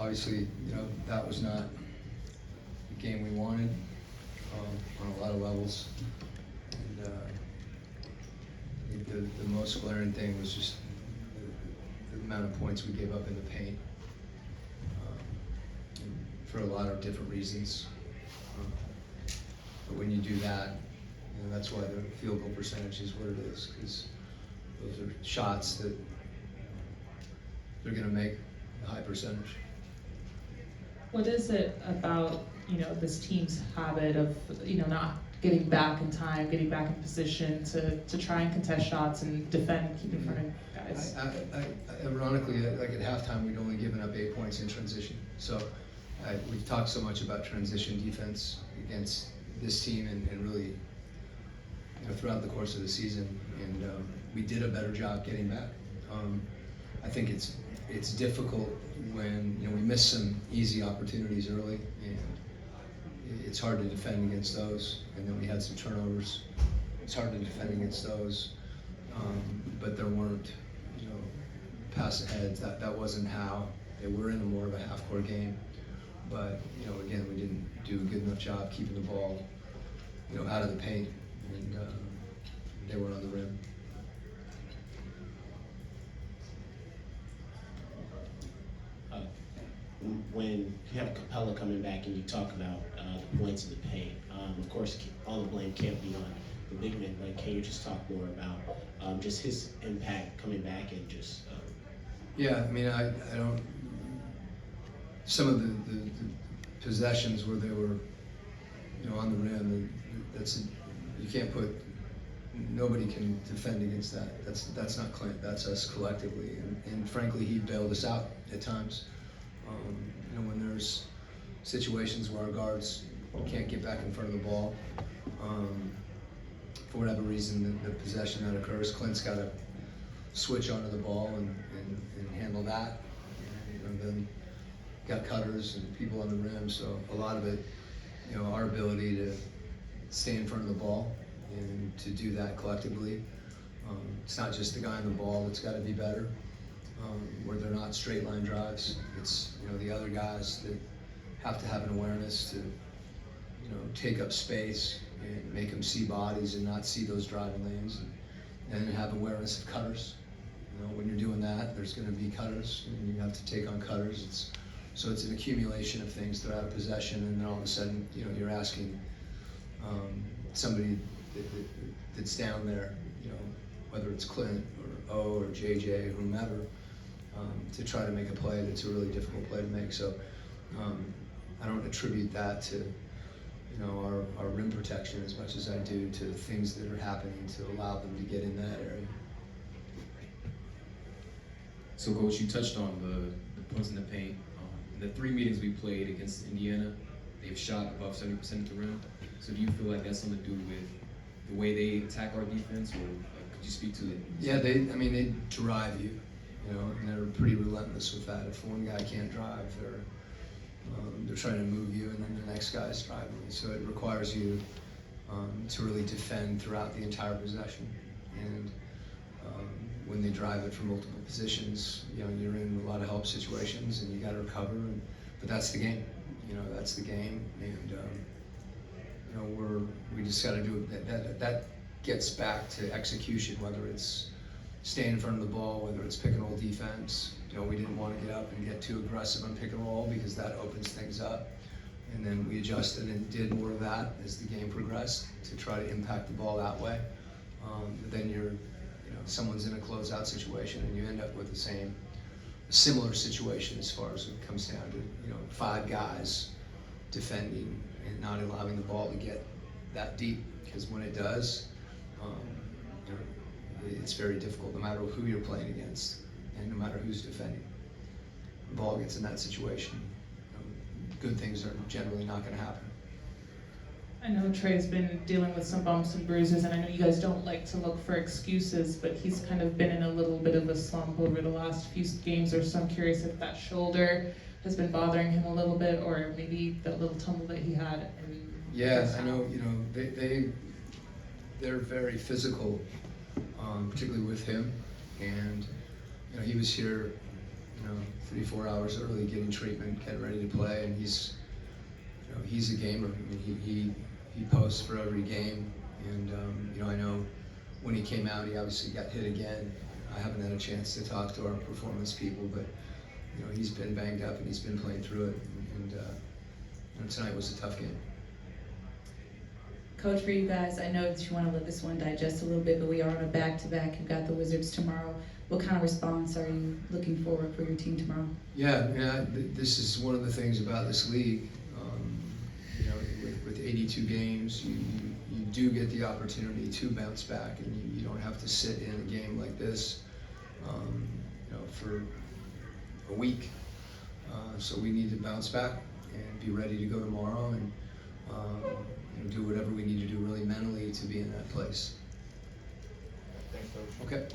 obviously, that was not the game we wanted on a lot of levels. And I think the most glaring thing was just the amount of points we gave up in the paint for a lot of different reasons. But when you do that, that's why the field goal percentage is what it is, because those are shots that they're going to make a high percentage. What is it about, this team's habit of, not getting back in time, getting back in position to try and contest shots and defend, keep in front of guys? Ironically, like at halftime, we'd only given up 8 points in transition. So we've talked so much about transition defense against this team and really, throughout the course of the season, and we did a better job getting back. I think it's difficult when we miss some easy opportunities early, and it's hard to defend against those. And then we had some turnovers. It's hard to defend against those, but there weren't pass aheads. That wasn't how. They were in more of a half-court game, but again, we didn't do a good enough job keeping the ball out of the paint, and they were on the rim. When you have Capella coming back and you talk about the points in the paint, of course, all the blame can't be on the big man, but can you just talk more about just his impact coming back and just... Yeah, I mean, I don't... Some of the possessions where they were, on the rim, you can't put... Nobody can defend against that. That's not Clint. That's us collectively. And frankly, he bailed us out at times. When there's situations where our guards can't get back in front of the ball, for whatever reason, the possession that occurs, Clint's got to switch onto the ball and handle that. And then got cutters and people on the rim, so a lot of it, our ability to stay in front of the ball and to do that collectively. It's not just the guy on the ball that's got to be better. Where they're not straight line drives. It's the other guys that have to have an awareness to take up space and make them see bodies and not see those driving lanes, and have awareness of cutters. When you're doing that, there's going to be cutters, and you have to take on cutters. So it's an accumulation of things throughout a possession, and then all of a sudden, you're asking somebody that's down there, whether it's Clint or O or JJ or whomever, to try to make a play that's a really difficult play to make. So I don't attribute that to our rim protection as much as I do to the things that are happening to allow them to get in that area. So Coach, you touched on the points in the paint. In the 3 meetings we played against Indiana, they've shot above 70% at the rim. So do you feel like that's something to do with the way they attack our defense, or could you speak to it? Yeah, they drive you. And they're pretty relentless with that. If one guy can't drive, they're trying to move you, and then the next guy's driving you. So it requires you to really defend throughout the entire possession. And when they drive it from multiple positions, you're in a lot of help situations, and you got to recover. But that's the game. That's the game. And we just got to do it. That gets back to execution, whether it's staying in front of the ball, whether it's pick and roll defense. We didn't want to get up and get too aggressive on pick and roll because that opens things up. And then we adjusted and did more of that as the game progressed to try to impact the ball that way. But then someone's in a closeout situation and you end up with a similar situation as far as it comes down to 5 guys defending and not allowing the ball to get that deep, because when it does, it's very difficult no matter who you're playing against and no matter who's defending. The ball gets in that situation, good things are generally not going to happen. I know Trey's been dealing with some bumps and bruises, and I know you guys don't like to look for excuses, but he's kind of been in a little bit of a slump over the last few games or so. I'm curious if that shoulder has been bothering him a little bit, or maybe that little tumble that he had. Yeah, I know, they're very physical, particularly with him, and he was here 3-4 hours early, getting treatment, getting ready to play, and he's a gamer. I mean, he posts for every game, and I know when he came out, he obviously got hit again. I haven't had a chance to talk to our performance people, but he's been banged up and he's been playing through it, and tonight was a tough game. Coach, for you guys, I know that you want to let this one digest a little bit, but we are on a back-to-back. You've got the Wizards tomorrow. What kind of response are you looking forward for your team tomorrow? Yeah, this is one of the things about this league. With 82 games, you do get the opportunity to bounce back, and you don't have to sit in a game like this, for a week. So we need to bounce back and be ready to go tomorrow, and do whatever we need to do really mentally to be in that place. Thanks, Coach. Okay.